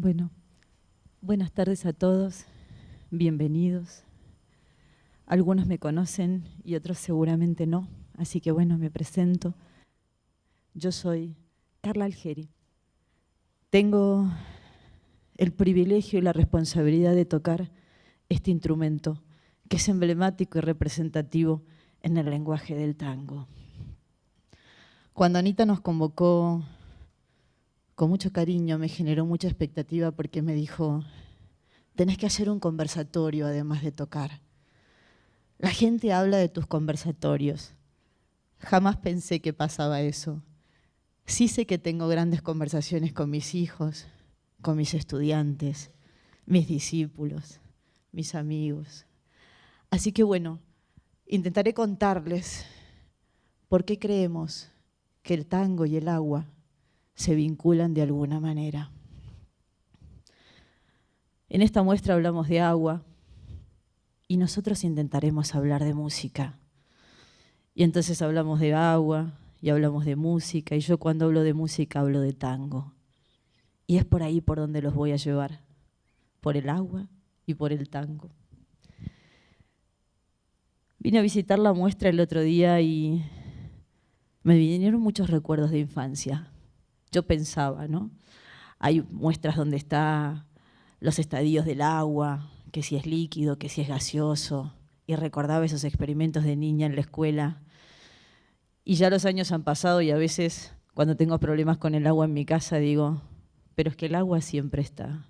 Bueno, buenas tardes a todos, bienvenidos. Algunos me conocen y otros seguramente no, así que bueno, me presento. Yo soy Carla Algeri. Tengo el privilegio y la responsabilidad de tocar este instrumento que es emblemático y representativo en el lenguaje del tango. Cuando Anita nos convocó, con mucho cariño, me generó mucha expectativa porque me dijo, tenés que hacer un conversatorio además de tocar. La gente habla de tus conversatorios. Jamás pensé que pasaba eso. Sí sé que tengo grandes conversaciones con mis hijos, con mis estudiantes, mis discípulos, mis amigos. Así que bueno, intentaré contarles por qué creemos que el tango y el agua se vinculan de alguna manera. En esta muestra hablamos de agua y nosotros intentaremos hablar de música. Y entonces hablamos de agua y hablamos de música, y yo cuando hablo de música hablo de tango. Y es por ahí por donde los voy a llevar, por el agua y por el tango. Vine a visitar la muestra el otro día y me vinieron muchos recuerdos de infancia. Yo pensaba, ¿no? Hay muestras donde están los estadios del agua, que si es líquido, que si es gaseoso, y recordaba esos experimentos de niña en la escuela. Y ya los años han pasado y a veces cuando tengo problemas con el agua en mi casa digo, pero es que el agua siempre está.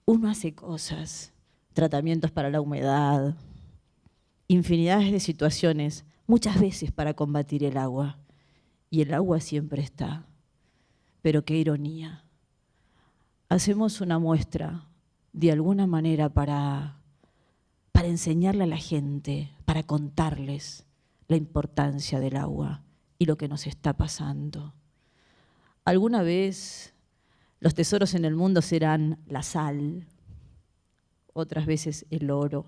Uno hace cosas, tratamientos para la humedad, infinidades de situaciones, muchas veces para combatir el agua. Y el agua siempre está. Pero qué ironía. Hacemos una muestra de alguna manera para enseñarle a la gente, para contarles la importancia del agua y lo que nos está pasando. Alguna vez los tesoros en el mundo serán la sal, otras veces el oro,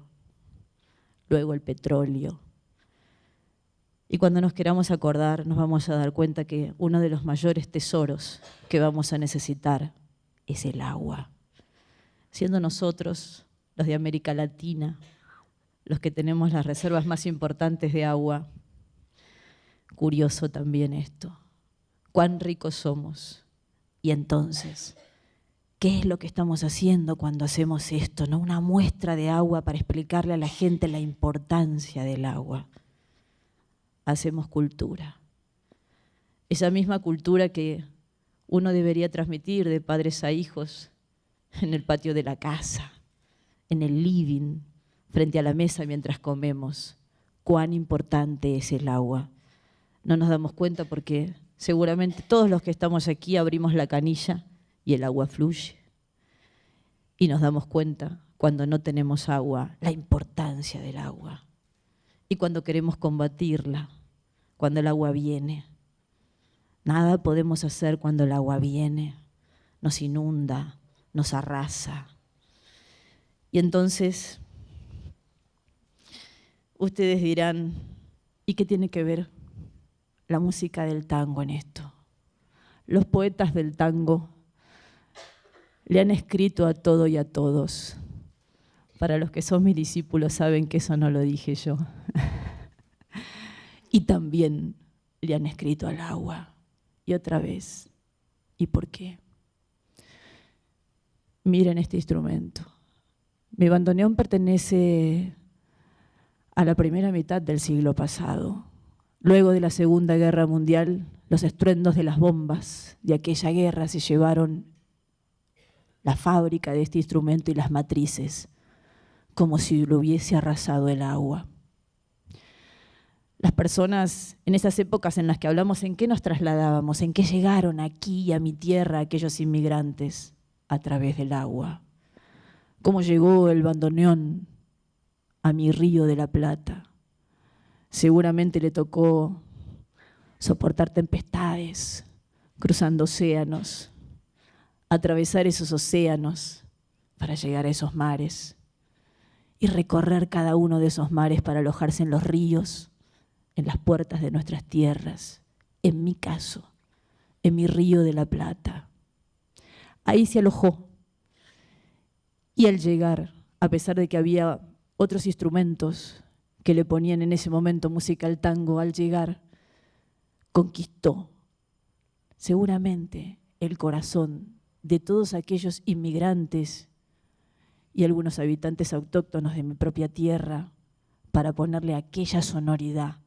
luego el petróleo. Y cuando nos queramos acordar, nos vamos a dar cuenta que uno de los mayores tesoros que vamos a necesitar es el agua. Siendo nosotros, los de América Latina, los que tenemos las reservas más importantes de agua, curioso también esto, cuán ricos somos. Y entonces, ¿qué es lo que estamos haciendo cuando hacemos esto? ¿No? Una muestra de agua para explicarle a la gente la importancia del agua. Hacemos cultura. Esa misma cultura que uno debería transmitir de padres a hijos en el patio de la casa, en el living, frente a la mesa mientras comemos. Cuán importante es el agua. No nos damos cuenta porque seguramente todos los que estamos aquí abrimos la canilla y el agua fluye. Y nos damos cuenta cuando no tenemos agua, la importancia del agua. Y cuando queremos combatirla, cuando el agua viene. Nada podemos hacer cuando el agua viene, nos inunda, nos arrasa. Y entonces, ustedes dirán, ¿y qué tiene que ver la música del tango en esto? Los poetas del tango le han escrito a todo y a todos, Para los que son mis discípulos saben que eso no lo dije yo. Y también le han escrito al agua. Y otra vez, ¿y por qué? Miren este instrumento. Mi bandoneón pertenece a la primera mitad del siglo pasado. Luego de la Segunda Guerra Mundial, los estruendos de las bombas de aquella guerra se llevaron la fábrica de este instrumento y las matrices, como si lo hubiese arrasado el agua. Las personas en esas épocas en las que hablamos en qué nos trasladábamos, en qué llegaron aquí a mi tierra aquellos inmigrantes a través del agua. Cómo llegó el bandoneón a mi río de la Plata. Seguramente le tocó soportar tempestades, cruzando océanos, atravesar esos océanos para llegar a esos mares y recorrer cada uno de esos mares para alojarse en los ríos, en las puertas de nuestras tierras, en mi caso, en mi río de la Plata. Ahí se alojó y al llegar, a pesar de que había otros instrumentos que le ponían en ese momento música al tango, al llegar, conquistó seguramente el corazón de todos aquellos inmigrantes y algunos habitantes autóctonos de mi propia tierra para ponerle aquella sonoridad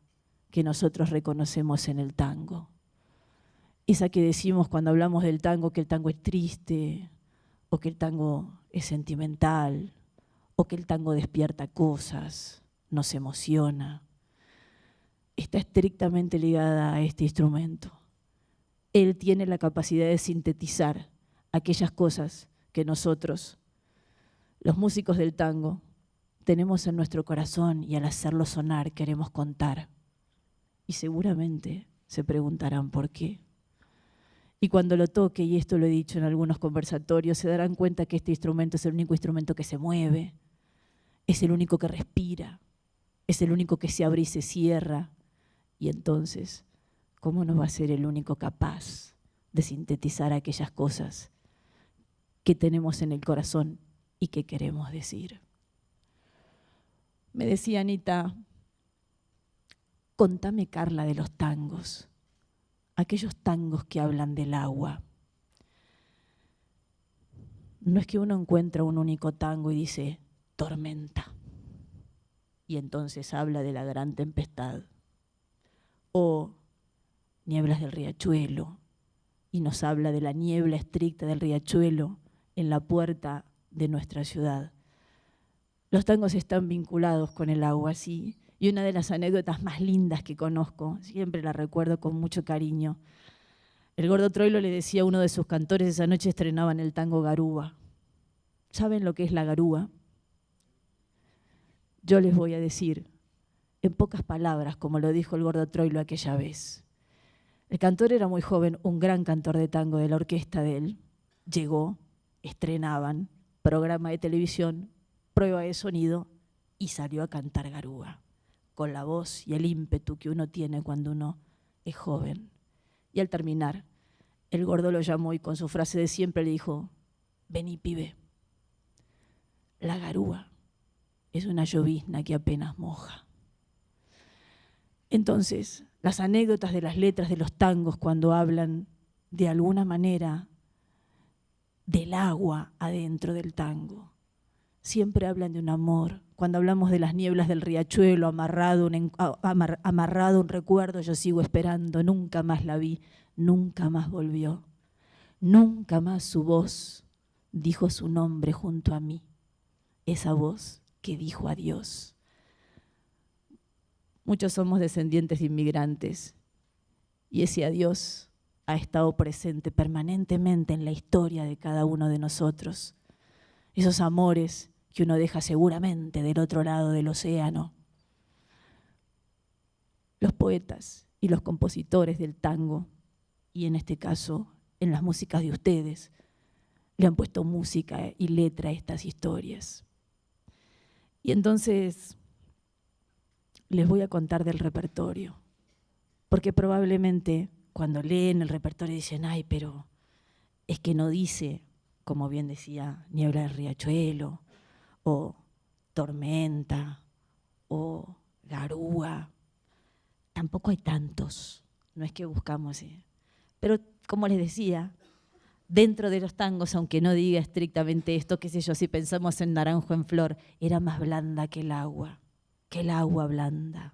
que nosotros reconocemos en el tango. Esa que decimos cuando hablamos del tango, que el tango es triste, o que el tango es sentimental, o que el tango despierta cosas, nos emociona. Está estrictamente ligada a este instrumento. Él tiene la capacidad de sintetizar aquellas cosas que nosotros, los músicos del tango, tenemos en nuestro corazón y al hacerlo sonar queremos contar. Y seguramente se preguntarán por qué. Y cuando lo toque, y esto lo he dicho en algunos conversatorios, se darán cuenta que este instrumento es el único instrumento que se mueve, es el único que respira, es el único que se abre y se cierra. Y entonces, ¿cómo no va a ser el único capaz de sintetizar aquellas cosas que tenemos en el corazón y que queremos decir? Me decía Anita, contame, Carla, de los tangos, aquellos tangos que hablan del agua. No es que uno encuentra un único tango y dice, tormenta, y entonces habla de la gran tempestad, o nieblas del riachuelo, y nos habla de la niebla estricta del riachuelo en la puerta de nuestra ciudad. Los tangos están vinculados con el agua, sí, y una de las anécdotas más lindas que conozco, siempre la recuerdo con mucho cariño. El Gordo Troilo le decía a uno de sus cantores, esa noche estrenaban el tango Garúa. ¿Saben lo que es la garúa? Yo les voy a decir, en pocas palabras, como lo dijo el Gordo Troilo aquella vez. El cantor era muy joven, un gran cantor de tango de la orquesta de él. Llegó, estrenaban, programa de televisión, prueba de sonido y salió a cantar garúa, con la voz y el ímpetu que uno tiene cuando uno es joven. Y al terminar, el Gordo lo llamó y con su frase de siempre le dijo, vení, pibe, la garúa es una llovizna que apenas moja. Entonces, las anécdotas de las letras de los tangos cuando hablan de alguna manera del agua adentro del tango, siempre hablan de un amor. Cuando hablamos de las nieblas del riachuelo, amarrado un recuerdo, yo sigo esperando, nunca más la vi, nunca más volvió, nunca más su voz dijo su nombre junto a mí, esa voz que dijo adiós. Muchos somos descendientes de inmigrantes y ese adiós ha estado presente permanentemente en la historia de cada uno de nosotros. Esos amores que uno deja seguramente del otro lado del océano. Los poetas y los compositores del tango, y en este caso en las músicas de ustedes, le han puesto música y letra a estas historias. Y entonces les voy a contar del repertorio, porque probablemente cuando leen el repertorio dicen, ay, pero es que no dice, como bien decía, Niebla del Riachuelo, o Tormenta o Garúa. Tampoco hay tantos, no es que buscamos. Pero como les decía, dentro de los tangos, aunque no diga estrictamente esto, qué sé yo, si pensamos en Naranjo en Flor, era más blanda que el agua blanda,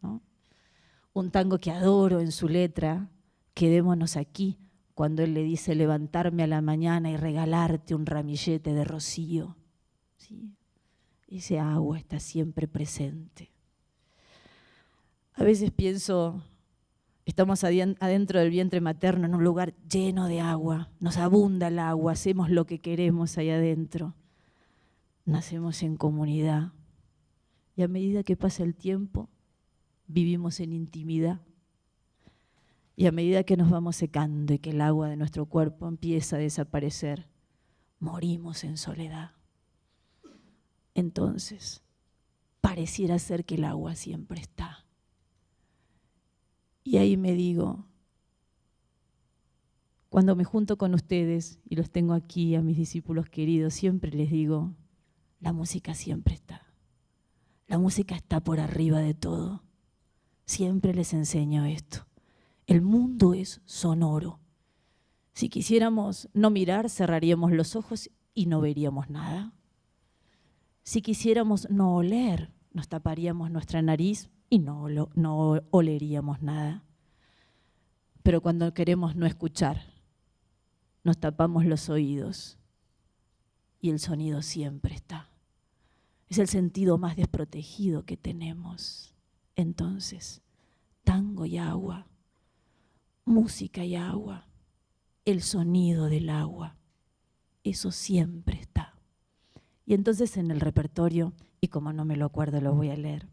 ¿no? Un tango que adoro en su letra, Quedémonos aquí, cuando él le dice levantarme a la mañana y regalarte un ramillete de rocío. ¿Sí? Ese agua está siempre presente. A veces pienso, estamos adentro del vientre materno en un lugar lleno de agua, nos abunda el agua, hacemos lo que queremos ahí adentro. Nacemos en comunidad y a medida que pasa el tiempo, vivimos en intimidad. Y a medida que nos vamos secando y que el agua de nuestro cuerpo empieza a desaparecer, morimos en soledad. Entonces, pareciera ser que el agua siempre está. Y ahí me digo, cuando me junto con ustedes y los tengo aquí, a mis discípulos queridos, siempre les digo, la música siempre está. La música está por arriba de todo. Siempre les enseño esto. El mundo es sonoro. Si quisiéramos no mirar, cerraríamos los ojos y no veríamos nada. Si quisiéramos no oler, nos taparíamos nuestra nariz y no oleríamos nada. Pero cuando queremos no escuchar, nos tapamos los oídos y el sonido siempre está. Es el sentido más desprotegido que tenemos. Entonces, tango y agua, música y agua, el sonido del agua, eso siempre está. Y entonces en el repertorio, y como no me lo acuerdo lo voy a leer,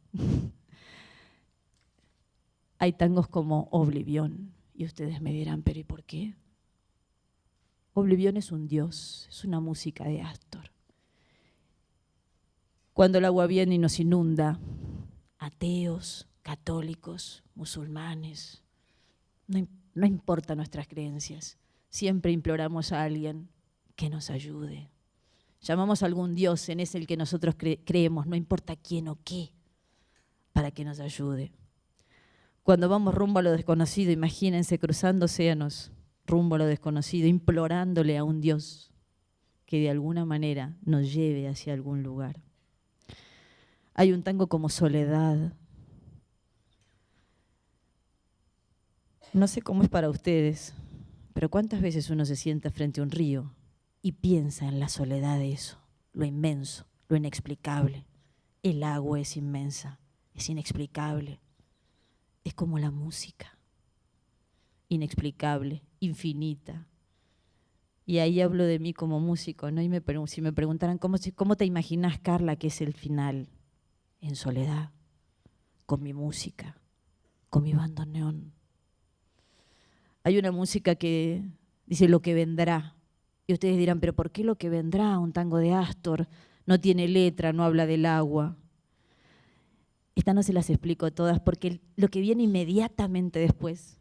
hay tangos como Oblivión, y ustedes me dirán, ¿pero y por qué? Oblivión es un dios, es una música de Astor. Cuando el agua viene y nos inunda, ateos, católicos, musulmanes, no importa nuestras creencias, siempre imploramos a alguien que nos ayude. Llamamos a algún Dios, en ese el que nosotros creemos, no importa quién o qué, para que nos ayude. Cuando vamos rumbo a lo desconocido, imagínense cruzando océanos, rumbo a lo desconocido, implorándole a un Dios que de alguna manera nos lleve hacia algún lugar. Hay un tango como Soledad. No sé cómo es para ustedes, pero ¿cuántas veces uno se sienta frente a un río y piensa en la soledad de eso, lo inmenso, lo inexplicable? El agua es inmensa, es inexplicable, es como la música, inexplicable, infinita. Y ahí hablo de mí como músico, ¿no? Y si me preguntaran, ¿cómo te imaginas, Carla, que es el final? En soledad, con mi música, con mi bandoneón. Hay una música que dice lo que vendrá. Y ustedes dirán, ¿pero por qué lo que vendrá? Un tango de Astor, no tiene letra, no habla del agua. Esta no se las explico todas porque lo que viene inmediatamente después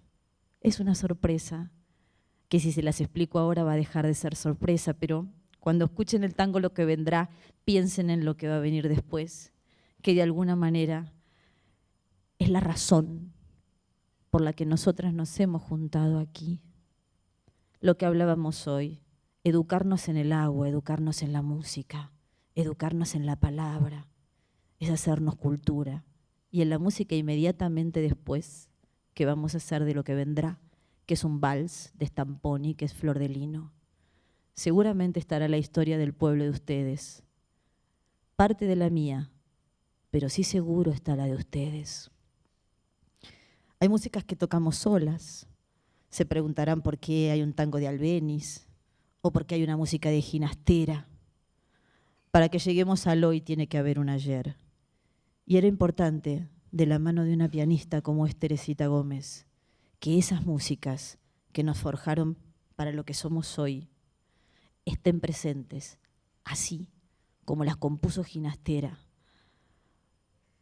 es una sorpresa, que si se las explico ahora va a dejar de ser sorpresa, pero cuando escuchen el tango lo que vendrá, piensen en lo que va a venir después, que de alguna manera es la razón por la que nosotras nos hemos juntado aquí. Lo que hablábamos hoy, educarnos en el agua, educarnos en la música, educarnos en la palabra, es hacernos cultura. Y en la música inmediatamente después, que vamos a hacer de lo que vendrá, que es un vals de Stamponi, que es Flor de Lino. Seguramente estará la historia del pueblo de ustedes, parte de la mía, pero sí seguro está la de ustedes. Hay músicas que tocamos solas. Se preguntarán por qué hay un tango de Albéniz o por qué hay una música de Ginastera. Para que lleguemos al hoy tiene que haber un ayer. Y era importante, de la mano de una pianista como es Teresita Gómez, que esas músicas que nos forjaron para lo que somos hoy estén presentes, así como las compuso Ginastera.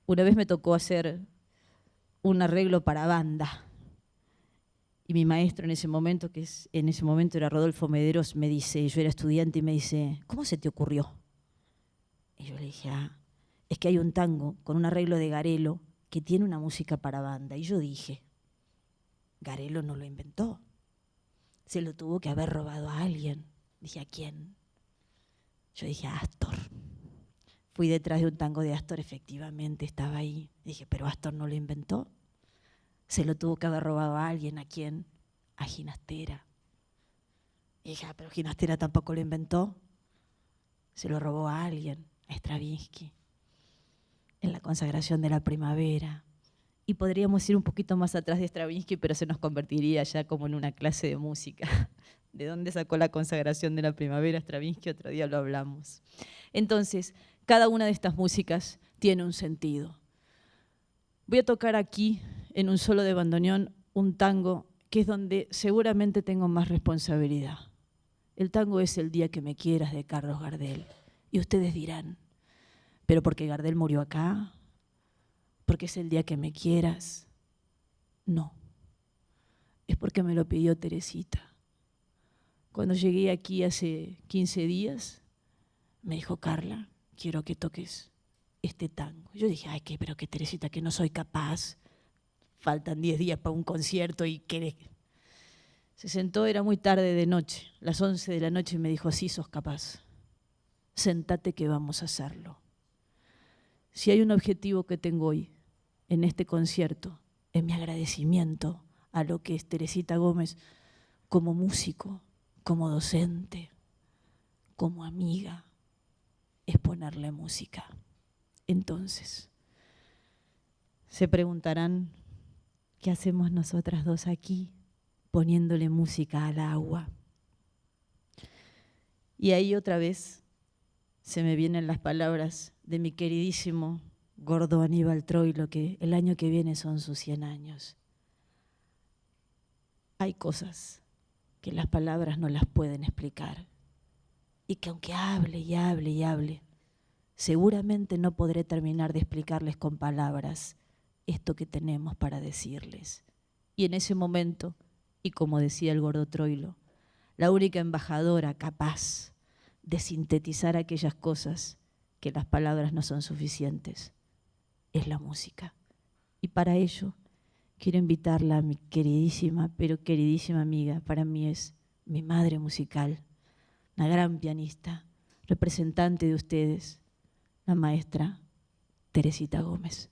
Una vez me tocó hacer un arreglo para banda y mi maestro en ese momento era Rodolfo Mederos, me dice, yo era estudiante y me dice, ¿cómo se te ocurrió? Y yo le dije, es que hay un tango con un arreglo de Garelo que tiene una música para banda. Y yo dije, Garelo no lo inventó, se lo tuvo que haber robado a alguien. Dije, ¿a quién? Yo dije, a Astor. Fui detrás de un tango de Astor, efectivamente estaba ahí. Dije, pero Astor no lo inventó, se lo tuvo que haber robado a alguien. ¿A quién? A Ginastera. Y dije, pero Ginastera tampoco lo inventó, se lo robó a alguien, a Stravinsky, en la consagración de la primavera. Y podríamos ir un poquito más atrás de Stravinsky, pero se nos convertiría ya como en una clase de música. ¿De dónde sacó la consagración de la primavera Stravinsky? Otro día lo hablamos. Entonces, cada una de estas músicas tiene un sentido. Voy a tocar aquí, en un solo de bandoneón, un tango que es donde seguramente tengo más responsabilidad. El tango es El día que me quieras, de Carlos Gardel. Y ustedes dirán, ¿pero porque Gardel murió acá? ¿Porque es El día que me quieras? No, es porque me lo pidió Teresita. Cuando llegué aquí hace 15 días, me dijo, Carla, quiero que toques este tango. Yo dije, ay, pero que Teresita, que no soy capaz. Faltan 10 días para un concierto y que... Se sentó, era muy tarde de noche, las 11 de la noche, y me dijo, sí, sos capaz. Sentate que vamos a hacerlo. Si hay un objetivo que tengo hoy en este concierto, es mi agradecimiento a lo que es Teresita Gómez como músico, como docente, como amiga, es ponerle música. Entonces, se preguntarán, ¿qué hacemos nosotras dos aquí poniéndole música al agua? Y ahí otra vez se me vienen las palabras de mi queridísimo gordo Aníbal Troilo, que el año que viene son sus 100 años. Hay cosas que las palabras no las pueden explicar y que aunque hable y hable y hable, seguramente no podré terminar de explicarles con palabras esto que tenemos para decirles. Y en ese momento, y como decía el gordo Troilo, la única embajadora capaz de sintetizar aquellas cosas que las palabras no son suficientes es la música. Y para ello quiero invitarla a mi queridísima, pero queridísima amiga, para mí es mi madre musical, una gran pianista, representante de ustedes, la maestra Teresita Gómez.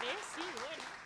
querés, sí, bueno.